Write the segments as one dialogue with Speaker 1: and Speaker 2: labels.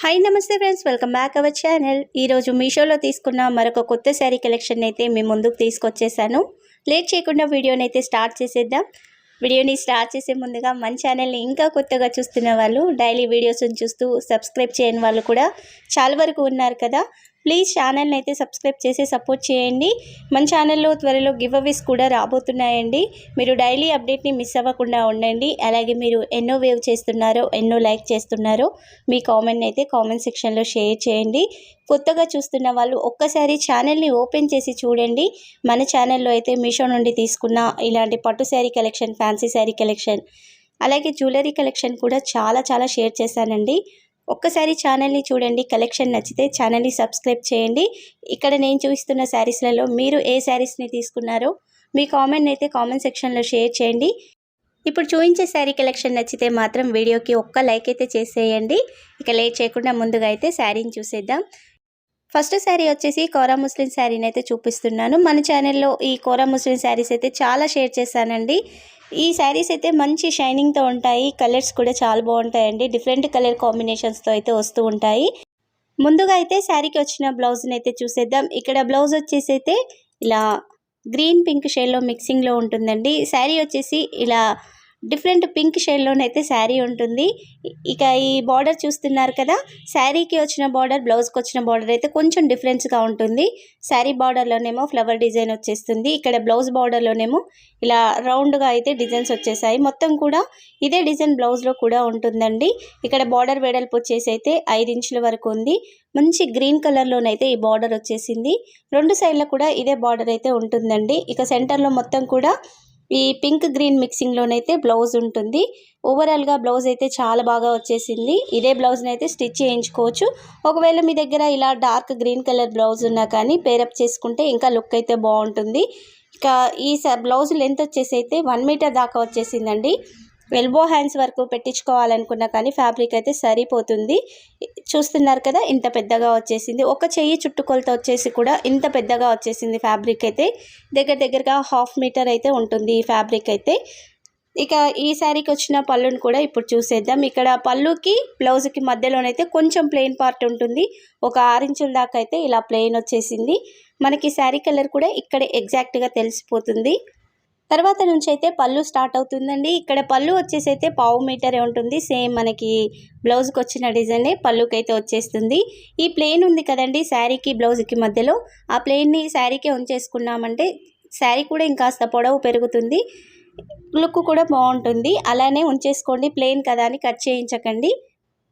Speaker 1: Hi నమస్తే friends, welcome back our channel. ఈరోజు మీషోలో తీసుకున్న మరొక కొత్త శారీ కలెక్షన్ అయితే మీ ముందుకు తీసుకొచ్చేసాను. లేట్ చేయకుండా వీడియోని అయితే స్టార్ట్ చేసేద్దాం. వీడియోని స్టార్ట్ చేసే ముందుగా మన ఛానల్ని ఇంకా కొత్తగా చూస్తున్న వాళ్ళు, డైలీ వీడియోస్ని చూస్తూ సబ్స్క్రైబ్ చేయని వాళ్ళు కూడా చాలా వరకు ఉన్నారు కదా. ప్లీజ్ ఛానల్ని అయితే సబ్స్క్రైబ్ చేసి సపోర్ట్ చేయండి. మన ఛానల్లో త్వరలో గివ్ అవేస్ కూడా రాబోతున్నాయండి. మీరు డైలీ అప్డేట్ని మిస్ అవ్వకుండా ఉండండి. అలాగే మీరు ఎన్నో వేవ్ చేస్తున్నారో, ఎన్నో లైక్ చేస్తున్నారో మీ కామెంట్ని అయితే కామెంట్ సెక్షన్లో షేర్ చేయండి. కొత్తగా చూస్తున్న వాళ్ళు ఒక్కసారి ఛానల్ని ఓపెన్ చేసి చూడండి. మన ఛానల్లో అయితే మీషో నుండి తీసుకున్న ఇలాంటి పట్టు sari collection, fancy sari collection, అలాగే జ్యువెలరీ కలెక్షన్ కూడా చాలా షేర్ చేశానండి. ఒక్కసారి ఛానల్ని చూడండి. కలెక్షన్ నచ్చితే ఛానల్ని సబ్స్క్రైబ్ చేయండి. ఇక్కడ నేను చూపిస్తున్న శారీస్లలో మీరు ఏ శారీస్ని తీసుకున్నారో మీ కామెంట్ని అయితే కామెంట్ సెక్షన్లో షేర్ చేయండి. ఇప్పుడు చూపించే శారీ కలెక్షన్ నచ్చితే మాత్రం వీడియోకి ఒక్క లైక్ అయితే చేసేయండి. ఇక లేట్ చేయకుండా ముందుగా అయితే శారీని చూసేద్దాం. ఫస్ట్ శారీ వచ్చేసి కోరా ముస్లిం శారీని అయితే చూపిస్తున్నాను. మన ఛానల్లో ఈ కోరా ముస్లిం శారీస్ అయితే చాలా షేర్ చేశానండి. ఈ శారీస్ అయితే మంచి షైనింగ్తో ఉంటాయి. కలర్స్ కూడా చాలా బాగుంటాయండి. డిఫరెంట్ కలర్ కాంబినేషన్స్తో అయితే వస్తూ ఉంటాయి. ముందుగా అయితే శారీకి వచ్చిన బ్లౌజ్ని అయితే చూసేద్దాం. ఇక్కడ బ్లౌజ్ వచ్చేసి అయితే ఇలా గ్రీన్ పింక్ షేడ్లో మిక్సింగ్లో ఉంటుందండి. శారీ వచ్చేసి ఇలా డిఫరెంట్ పింక్ షేడ్లోనైతే శారీ ఉంటుంది. ఇక ఈ బార్డర్ చూస్తున్నారు కదా, శారీకి వచ్చిన బార్డర్, బ్లౌజ్కి వచ్చిన బార్డర్ అయితే కొంచెం డిఫరెన్స్గా ఉంటుంది. శారీ బార్డర్లోనేమో ఫ్లవర్ డిజైన్ వచ్చేస్తుంది. ఇక్కడ బ్లౌజ్ బార్డర్లోనేమో ఇలా రౌండ్గా అయితే డిజైన్స్ వచ్చేసాయి. మొత్తం కూడా ఇదే డిజైన్ బ్లౌజ్లో కూడా ఉంటుందండి. ఇక్కడ బార్డర్ వెడల్పు వచ్చేసి అయితే 5 ఇంచుల వరకు ఉంది. మంచి గ్రీన్ కలర్లోనైతే ఈ బార్డర్ వచ్చేసింది. రెండు సైడ్లో కూడా ఇదే బార్డర్ అయితే ఉంటుందండి. ఇక సెంటర్లో మొత్తం కూడా ఈ పింక్ గ్రీన్ మిక్సింగ్లోనైతే బ్లౌజ్ ఉంటుంది. ఓవరాల్గా బ్లౌజ్ అయితే చాలా బాగా వచ్చేసింది. ఇదే బ్లౌజ్ని అయితే స్టిచ్ చేయించుకోవచ్చు. ఒకవేళ మీ దగ్గర ఇలా డార్క్ గ్రీన్ కలర్ బ్లౌజ్ ఉన్నా కానీ పేరప్ చేసుకుంటే ఇంకా లుక్ అయితే బాగుంటుంది. ఇక ఈ బ్లౌజ్ లెంత్ వచ్చేసి అయితే 1 మీటర్ దాకా వచ్చేసిందండి. ఎల్బో హ్యాండ్స్ వరకు పెట్టించుకోవాలనుకున్నా కానీ ఫ్యాబ్రిక్ అయితే సరిపోతుంది. చూస్తున్నారు కదా, ఇంత పెద్దగా వచ్చేసింది. ఒక చెయ్యి చుట్టుకొలత వచ్చేసి కూడా ఇంత పెద్దగా వచ్చేసింది. ఫ్యాబ్రిక్ అయితే దగ్గరగా 1/2 మీటర్ అయితే ఉంటుంది ఈ ఫ్యాబ్రిక్ అయితే. ఇక ఈ శారీకి వచ్చిన పళ్ళుని కూడా ఇప్పుడు చూసేద్దాం. ఇక్కడ పళ్ళుకి బ్లౌజ్కి మధ్యలోనైతే కొంచెం ప్లెయిన్ పార్ట్ ఉంటుంది. ఒక 6 ఇంచుల దాకా అయితే ఇలా ప్లెయిన్ వచ్చేసింది. మనకి శారీ కలర్ కూడా ఇక్కడ ఎగ్జాక్ట్గా తెలిసిపోతుంది. తర్వాత నుంచి అయితే పళ్ళు స్టార్ట్ అవుతుందండి. ఇక్కడ పళ్ళు వచ్చేసి అయితే 1/2 మీటరే ఉంటుంది. సేమ్ మనకి బ్లౌజ్కి వచ్చిన డిజైనే పళ్ళుకి అయితే వచ్చేస్తుంది. ఈ ప్లెయిన్ ఉంది కదండి శారీకి బ్లౌజ్కి మధ్యలో, ఆ ప్లెయిన్ని శారీకే ఉంచేసుకున్నామంటే శారీ కూడా ఇంకాస్త పొడవు పెరుగుతుంది, లుక్ కూడా బాగుంటుంది. అలానే ఉంచేసుకోండి. ప్లెయిన్ కదా అని కట్ చేయించకండి.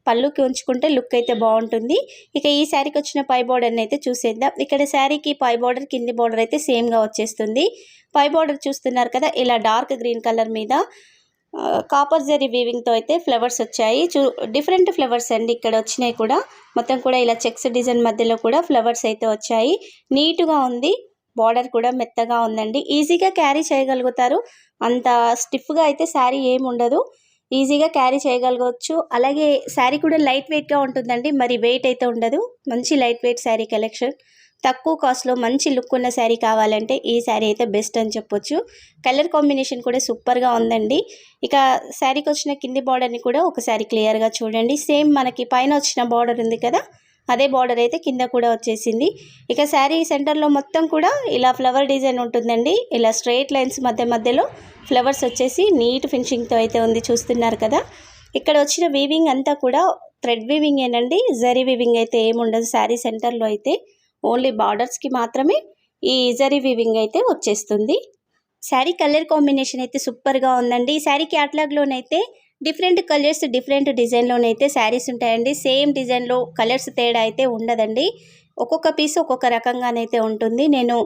Speaker 1: పళ్ళుకి ఉంచుకుంటే లుక్ అయితే బాగుంటుంది. ఇక ఈ శారీకి వచ్చిన పై బార్డర్ని అయితే చూసేద్దాం. ఇక్కడ శారీకి పై బార్డర్, కింది బార్డర్ అయితే సేమ్గా వచ్చేస్తుంది. పై బార్డర్ చూస్తున్నారు కదా, ఇలా డార్క్ గ్రీన్ కలర్ మీద కాపర్ జరీ వీవింగ్తో అయితే ఫ్లవర్స్ వచ్చాయి. డిఫరెంట్ ఫ్లవర్స్ అండి ఇక్కడ వచ్చినాయి కూడా. మొత్తం కూడా ఇలా చెక్స్ డిజైన్ మధ్యలో కూడా ఫ్లవర్స్ అయితే వచ్చాయి. నీట్గా ఉంది. బార్డర్ కూడా మెత్తగా ఉందండి. ఈజీగా క్యారీ చేయగలుగుతారు. అంత స్టిఫ్గా అయితే శారీ ఏమి ఉండదు. ఈజీగా క్యారీ చేయగలగవచ్చు. అలాగే శారీ కూడా లైట్ వెయిట్గా ఉంటుందండి. మరి వెయిట్ అయితే ఉండదు. మంచి లైట్ వెయిట్ శారీ కలెక్షన్. తక్కువ కాస్ట్లో మంచి లుక్ ఉన్న శారీ కావాలంటే ఈ శారీ అయితే బెస్ట్ అని చెప్పొచ్చు. కలర్ కాంబినేషన్ కూడా సూపర్గా ఉందండి. ఇక శారీకి వచ్చిన కింది బార్డర్ని కూడా ఒకసారి క్లియర్గా చూడండి. సేమ్ మనకి పైన వచ్చిన బార్డర్ ఉంది కదా, అదే బార్డర్ అయితే కింద కూడా వచ్చేసింది. ఇక శారీ సెంటర్లో మొత్తం కూడా ఇలా ఫ్లవర్ డిజైన్ ఉంటుందండి. ఇలా స్ట్రైట్ లైన్స్ మధ్యలో ఫ్లవర్స్ వచ్చేసి నీట్ ఫినిషింగ్తో అయితే ఉంది. చూస్తున్నారు కదా, ఇక్కడ వచ్చిన వీవింగ్ అంతా కూడా థ్రెడ్ వీవింగ్ ఏనండి. జరీ వీవింగ్ అయితే ఏముండదు శారీ సెంటర్లో అయితే. ఓన్లీ బార్డర్స్కి మాత్రమే ఈ జరీ వీవింగ్ అయితే వచ్చేస్తుంది. శారీ కలర్ కాంబినేషన్ అయితే సూపర్గా ఉందండి. ఈ శారీ క్యాటలాగ్లోనైతే డిఫరెంట్ కలర్స్, డిఫరెంట్ డిజైన్లోనైతే శారీస్ ఉంటాయండి. సేమ్ డిజైన్లో కలర్స్ తేడా అయితే ఉండదండి. ఒక్కొక్క పీస్ ఒక్కొక్క రకంగానైతే ఉంటుంది. నేను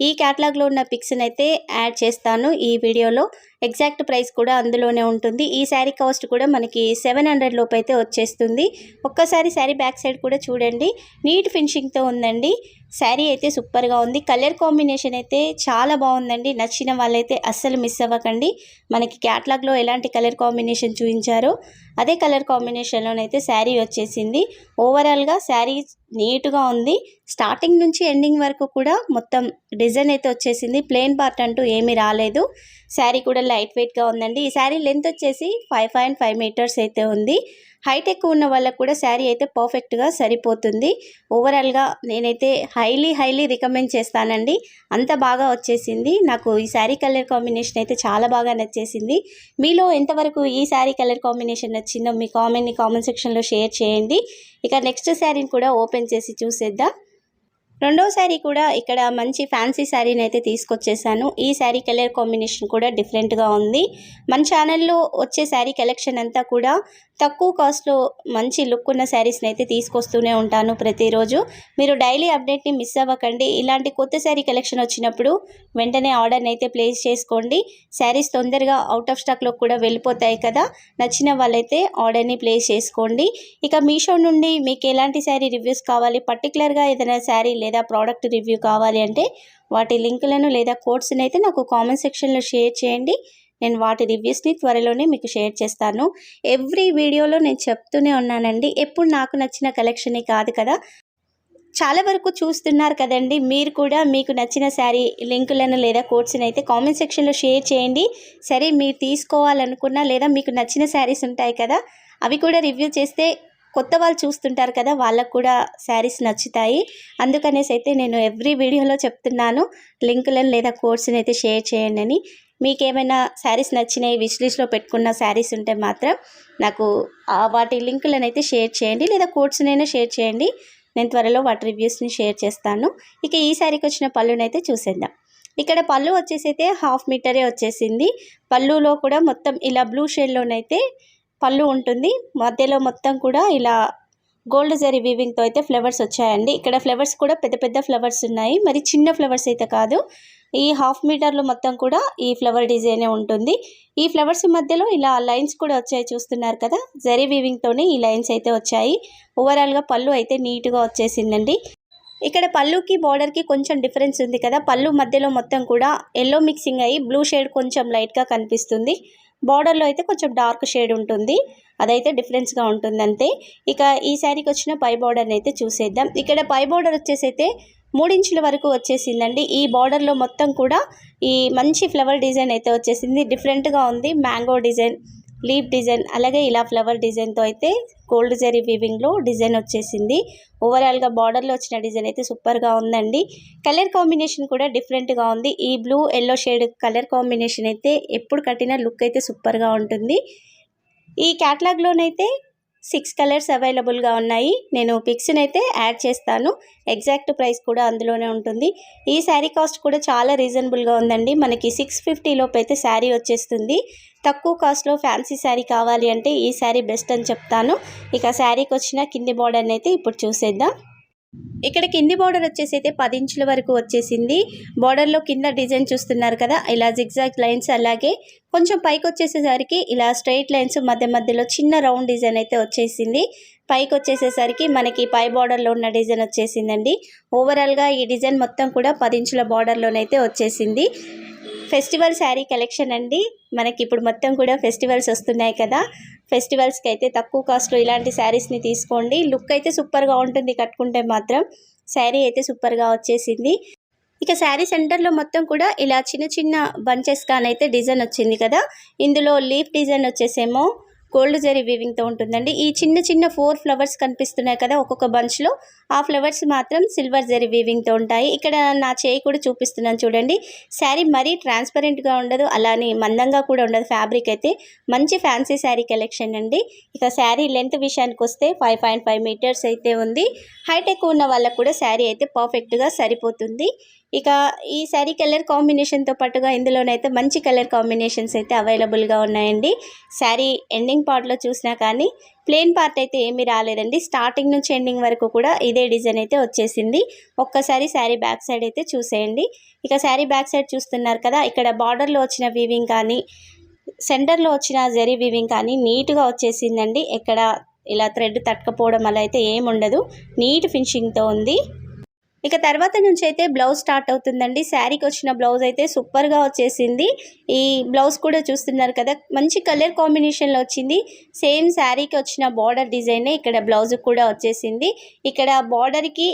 Speaker 1: ఈ క్యాటలాగ్లో ఉన్న పిక్స్ని అయితే యాడ్ చేస్తాను ఈ వీడియోలో. ఎగ్జాక్ట్ ప్రైస్ కూడా అందులోనే ఉంటుంది. ఈ శారీ కాస్ట్ కూడా మనకి 700 లోపు అయితే వచ్చేస్తుంది. ఒక్కసారి శారీ బ్యాక్ సైడ్ కూడా చూడండి. నీట్ ఫినిషింగ్తో ఉందండి. శారీ అయితే సూపర్గా ఉంది. కలర్ కాంబినేషన్ అయితే చాలా బాగుందండి. నచ్చిన వాళ్ళైతే అస్సలు మిస్ అవ్వకండి. మనకి క్యాటలాగ్లో ఎలాంటి కలర్ కాంబినేషన్ చూపించారో అదే కలర్ కాంబినేషన్లోనైతే శారీ వచ్చేసింది. ఓవరాల్గా శారీ నీట్గా ఉంది. స్టార్టింగ్ నుంచి ఎండింగ్ వరకు కూడా మొత్తం డిజైన్ అయితే వచ్చేసింది. ప్లెయిన్ పార్ట్ అంటూ ఏమీ రాలేదు. శారీ కూడా లైట్ వెయిట్గా ఉందండి. ఈ శారీ లెంత్ వచ్చేసి 5.5 మీటర్స్ అయితే ఉంది. హైట్ ఎక్కువ ఉన్న వాళ్ళకు కూడా శారీ అయితే పర్ఫెక్ట్గా సరిపోతుంది. ఓవరాల్గా నేనైతే హైలీ రికమెండ్ చేస్తానండి. అంత బాగా వచ్చేసింది. నాకు ఈ శారీ కలర్ కాంబినేషన్ అయితే చాలా బాగా నచ్చేసింది. మీలో ఎంతవరకు ఈ శారీ కలర్ కాంబినేషన్ నచ్చిందో మీ కామెంట్ సెక్షన్లో షేర్ చేయండి. ఇక నెక్స్ట్ శారీని కూడా ఓపెన్ చేసి చూసేద్దాం. రెండో శారీ కూడా ఇక్కడ మంచి ఫ్యాన్సీ శారీని అయితే తీసుకొచ్చేసాను. ఈ శారీ కలర్ కాంబినేషన్ కూడా డిఫరెంట్గా ఉంది. మన ఛానల్లో వచ్చే శారీ కలెక్షన్ అంతా కూడా తక్కువ కాస్ట్లో మంచి లుక్ ఉన్న శారీస్ని అయితే తీసుకొస్తూనే ఉంటాను ప్రతిరోజు. మీరు డైలీ అప్డేట్ని మిస్ అవ్వకండి. ఇలాంటి కొత్త శారీ కలెక్షన్ వచ్చినప్పుడు వెంటనే ఆర్డర్ని అయితే ప్లేస్ చేసుకోండి. శారీస్ తొందరగా అవుట్ ఆఫ్ స్టాక్లో కూడా వెళ్ళిపోతాయి కదా. నచ్చిన వాళ్ళైతే ఆర్డర్ని ప్లేస్ చేసుకోండి. ఇక మీషో నుండి మీకు ఎలాంటి శారీ రివ్యూస్ కావాలి, పర్టికులర్గా ఏదైనా శారీ లేదా ప్రోడక్ట్ రివ్యూ కావాలి అంటే వాటి లింకులను లేదా కోడ్స్ని అయితే నాకు కామెంట్ సెక్షన్లో షేర్ చేయండి. నేను వాటి రివ్యూస్ని త్వరలోనే మీకు షేర్ చేస్తాను. ఎవ్రీ వీడియోలో నేను చెప్తూనే ఉన్నానండి, ఎప్పుడు నాకు నచ్చిన కలెక్షనే కాదు కదా. చాలా వరకు చూస్తున్నారు కదండి. మీరు కూడా మీకు నచ్చిన శారీ లింకులను లేదా కోడ్స్ని అయితే కామెంట్ సెక్షన్లో షేర్ చేయండి. సరే, మీరు తీసుకోవాలనుకున్నా లేదా మీకు నచ్చిన శారీస్ ఉంటాయి కదా, అవి కూడా రివ్యూ చేస్తే కొత్త వాళ్ళు చూస్తుంటారు కదా, వాళ్ళకు కూడా శారీస్ నచ్చుతాయి. అందుకనేసి అయితే నేను ఎవ్రీ వీడియోలో చెప్తున్నాను, లింకులను లేదా కోడ్స్ని అయితే షేర్ చేయండి అని. మీకు ఏమైనా శారీస్ నచ్చినాయి, విష్ లిస్ట్లో పెట్టుకున్న శారీస్ ఉంటే మాత్రం నాకు వాటి లింకులను అయితే షేర్ చేయండి, లేదా కోడ్స్నైనా షేర్ చేయండి. నేను త్వరలో వాటి రివ్యూస్ని షేర్ చేస్తాను. ఇక ఈ శారీకి వచ్చిన పళ్ళునైతే చూసేద్దాం. ఇక్కడ పళ్ళు వచ్చేసి అయితే 1/2 మీటరే వచ్చేసింది. పళ్ళులో కూడా మొత్తం ఇలా బ్లూ షేడ్లోనైతే పళ్ళు ఉంటుంది. మధ్యలో మొత్తం కూడా ఇలా గోల్డ్ జరీ వీవింగ్తో అయితే ఫ్లవర్స్ వచ్చాయండి. ఇక్కడ ఫ్లవర్స్ కూడా పెద్ద పెద్ద ఫ్లవర్స్ ఉన్నాయి, మరి చిన్న ఫ్లవర్స్ అయితే కాదు. ఈ 1/2 మీటర్లో మొత్తం కూడా ఈ ఫ్లవర్ డిజైనే ఉంటుంది. ఈ ఫ్లవర్స్ మధ్యలో ఇలా లైన్స్ కూడా వచ్చాయి, చూస్తున్నారు కదా. జరీ వీవింగ్తోనే ఈ లైన్స్ అయితే వచ్చాయి. ఓవరాల్గా పళ్ళు అయితే నీట్గా వచ్చేసిందండి. ఇక్కడ పళ్ళుకి బార్డర్కి కొంచెం డిఫరెన్స్ ఉంది కదా. పళ్ళు మధ్యలో మొత్తం కూడా ఎల్లో మిక్సింగ్ అయ్యి బ్లూ షేడ్ కొంచెం లైట్గా కనిపిస్తుంది. బార్డర్లో అయితే కొంచెం డార్క్ షేడ్ ఉంటుంది, అదైతే డిఫరెన్స్గా ఉంటుంది అంతే. ఇక ఈ శారీకి వచ్చిన పై బార్డర్ని అయితే చూసేద్దాం. ఇక్కడ పై బార్డర్ వచ్చేసి అయితే 3 ఇంచుల వరకు వచ్చేసిందండి. ఈ బార్డర్లో మొత్తం కూడా ఈ మంచి ఫ్లవర్ డిజైన్ అయితే వచ్చేసింది. డిఫరెంట్గా ఉంది. మ్యాంగో డిజైన్, లీఫ్ డిజైన్, అలాగే ఇలా ఫ్లవర్ డిజైన్తో అయితే గోల్డ్ జరీ వీవింగ్లో డిజైన్ వచ్చేసింది. ఓవరాల్గా బార్డర్లో వచ్చిన డిజైన్ అయితే సూపర్గా ఉందండి. కలర్ కాంబినేషన్ కూడా డిఫరెంట్గా ఉంది. ఈ blue yellow shade colour combination అయితే ఎప్పుడు కట్టిన లుక్ అయితే సూపర్గా ఉంటుంది. ఈ క్యాటలాగ్లోనైతే 6 కలర్స్ అవైలబుల్గా ఉన్నాయి. నేను పిక్స్ని అయితే యాడ్ చేస్తాను. ఎగ్జాక్ట్ ప్రైస్ కూడా అందులోనే ఉంటుంది. ఈ శారీ కాస్ట్ కూడా చాలా రీజనబుల్గా ఉందండి. మనకి 650 లోపు అయితే శారీ వచ్చేస్తుంది. తక్కువ కాస్ట్లో ఫ్యాన్సీ శారీ కావాలి అంటే ఈ శారీ బెస్ట్ అని చెప్తాను. ఇక శారీకి వచ్చిన కింది బార్డర్ని అయితే ఇప్పుడు చూసేద్దాం. ఇక్కడ కింది బార్డర్ వచ్చేసి అయితే 10 ఇంచుల వరకు వచ్చేసింది. బార్డర్లో కింద డిజైన్ చూస్తున్నారు కదా, ఇలా జిగ్జాగ్ లైన్స్, అలాగే కొంచెం పైకి వచ్చేసేసరికి ఇలా స్ట్రైట్ లైన్స్, మధ్యలో చిన్న రౌండ్ డిజైన్ అయితే వచ్చేసింది. పైకి వచ్చేసేసరికి మనకి పై బార్డర్లో ఉన్న డిజైన్ వచ్చేసిందండి. ఓవరాల్గా ఈ డిజైన్ మొత్తం కూడా 10 ఇంచుల బార్డర్లోనైతే వచ్చేసింది. ఫెస్టివల్ శారీ కలెక్షన్ అండి. మనకి ఇప్పుడు మొత్తం కూడా ఫెస్టివల్స్ వస్తున్నాయి కదా. ఫెస్టివల్స్కి అయితే తక్కువ కాస్ట్లో ఇలాంటి శారీస్ని తీసుకోండి. లుక్ అయితే సూపర్గా ఉంటుంది కట్టుకుంటే మాత్రం. శారీ అయితే సూపర్గా వచ్చేసింది. ఇక శారీ సెంటర్లో మొత్తం కూడా ఇలా చిన్న చిన్న బంచెస్ కానైతే డిజైన్ వచ్చింది కదా. ఇందులో లీఫ్ డిజైన్ వచ్చేసేమో గోల్డ్ జరీ వీవింగ్తో ఉంటుందండి. ఈ చిన్న చిన్న 4 ఫ్లవర్స్ కనిపిస్తున్నాయి కదా ఒక్కొక్క బంచ్లో, ఆ ఫ్లవర్స్ మాత్రం సిల్వర్ జరీ వీవింగ్తో ఉంటాయి. ఇక్కడ నా చేయి కూడా చూపిస్తున్నాను చూడండి. శారీ మరీ ట్రాన్స్పరెంట్గా ఉండదు, అలానే మందంగా కూడా ఉండదు. ఫ్యాబ్రిక్ అయితే మంచి ఫ్యాన్సీ శారీ కలెక్షన్ అండి. ఇక శారీ లెంత్ విషయానికి వస్తే 5.5 మీటర్స్ అయితే ఉంది. హైట్ ఎక్కువ ఉన్న వాళ్ళకు కూడా శారీ అయితే పర్ఫెక్ట్గా సరిపోతుంది. ఇక ఈ శారీ కలర్ కాంబినేషన్తో పాటుగా ఇందులోనైతే మంచి కలర్ కాంబినేషన్స్ అయితే అవైలబుల్గా ఉన్నాయండి. శారీ ఎండింగ్ పార్ట్లో చూసినా కానీ ప్లెయిన్ పార్ట్ అయితే ఏమీ రాలేదండి. స్టార్టింగ్ నుంచి ఎండింగ్ వరకు కూడా ఇదే డిజైన్ అయితే వచ్చేసింది. ఒక్కసారి శారీ బ్యాక్ సైడ్ అయితే చూసేయండి. ఇక శారీ బ్యాక్ సైడ్ చూస్తున్నారు కదా, ఇక్కడ బార్డర్లో వచ్చిన వీవింగ్ కానీ సెంటర్లో వచ్చిన జరీ వీవింగ్ కానీ నీట్గా వచ్చేసిందండి. ఎక్కడ ఇలా థ్రెడ్ తట్టుకపోవడం అలా అయితే ఏముండదు, నీట్ ఫినిషింగ్తో ఉంది. ఇక తర్వాత నుంచి అయితే బ్లౌజ్ స్టార్ట్ అవుతుందండి. శారీకి వచ్చిన బ్లౌజ్ అయితే సూపర్గా వచ్చేసింది. ఈ బ్లౌజ్ కూడా చూస్తున్నారు కదా, మంచి కలర్ కాంబినేషన్లో వచ్చింది. సేమ్ శారీకి వచ్చిన బార్డర్ డిజైనే ఇక్కడ బ్లౌజ్ కూడా వచ్చేసింది. ఇక్కడ బార్డర్కి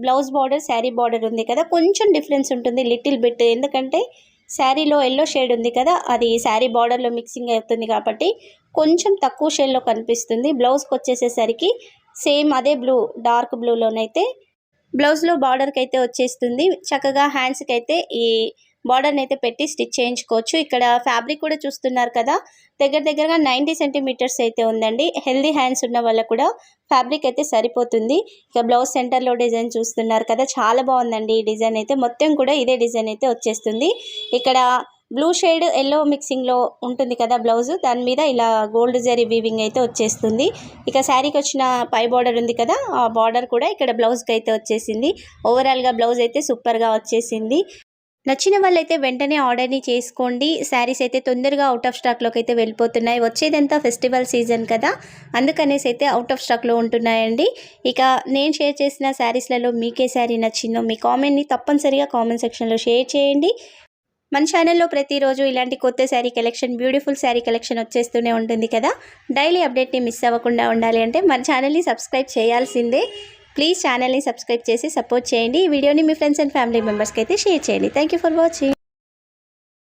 Speaker 1: బ్లౌజ్ బార్డర్ శారీ బార్డర్ ఉంది కదా, కొంచెం డిఫరెన్స్ ఉంటుంది లిటిల్ బిట్. ఎందుకంటే శారీలో ఎల్లో షేడ్ ఉంది కదా, అది శారీ బార్డర్లో మిక్సింగ్ అవుతుంది కాబట్టి కొంచెం తక్కువ షేడ్లో కనిపిస్తుంది. బ్లౌజ్కి వచ్చేసేసరికి సేమ్ అదే బ్లూ, డార్క్ బ్లూలోనైతే బ్లౌజ్లో బార్డర్కి అయితే వచ్చేస్తుంది. చక్కగా హ్యాండ్స్కి అయితే ఈ బార్డర్ని అయితే పెట్టి స్టిచ్ చేయించుకోవచ్చు. ఇక్కడ ఫ్యాబ్రిక్ కూడా చూస్తున్నారు కదా, దగ్గరగా 90 సెంటీమీటర్స్ అయితే ఉందండి. హెల్దీ హ్యాండ్స్ ఉన్న వాళ్ళకు కూడా ఫ్యాబ్రిక్ అయితే సరిపోతుంది. ఇక బ్లౌజ్ సెంటర్లో డిజైన్ చూస్తున్నారు కదా, చాలా బాగుందండి. ఈ డిజైన్ అయితే మొత్తం కూడా ఇదే డిజైన్ అయితే వచ్చేస్తుంది. ఇక్కడ బ్లూ షేడ్ ఎల్లో మిక్సింగ్లో ఉంటుంది కదా బ్లౌజ్, దాని మీద ఇలా గోల్డ్ జరీ వీవింగ్ అయితే వచ్చేస్తుంది. ఇక శారీకి వచ్చిన పై బార్డర్ ఉంది కదా, ఆ బార్డర్ కూడా ఇక్కడ బ్లౌజ్కి అయితే వచ్చేసింది. ఓవరాల్గా బ్లౌజ్ అయితే సూపర్గా వచ్చేసింది. నచ్చిన వాళ్ళైతే వెంటనే ఆర్డర్ని చేసుకోండి. శారీస్ అయితే తొందరగా అవుట్ ఆఫ్ స్టాక్లోకి అయితే వెళ్ళిపోతున్నాయి. వచ్చేదంతా ఫెస్టివల్ సీజన్ కదా, అందుకనేసి అయితే అవుట్ ఆఫ్ స్టాక్లో ఉంటున్నాయండి. ఇక నేను షేర్ చేసిన శారీస్లలో మీకే శారీ నచ్చిందో మీ కామెంట్ని తప్పనిసరిగా కామెంట్ సెక్షన్లో షేర్ చేయండి. మన ఛానల్లో ప్రతిరోజు ఇలాంటి కొత్త sari collection, beautiful sari collection వచ్చేస్తూనే ఉంటుంది కదా. డైలీ అప్డేట్ని మిస్ అవ్వకుండా ఉండాలి అంటే మన ఛానల్ని సబ్స్క్రైబ్ చేయాల్సిందే. ప్లీజ్ ఛానల్ని సబ్స్క్రైబ్ చేసి సపోర్ట్ చేయండి. ఈ వీడియోని మీ ఫ్రెండ్స్ అండ్ ఫ్యామిలీ మెంబర్స్కి అయితే షేర్ చేయండి. Thank you for watching.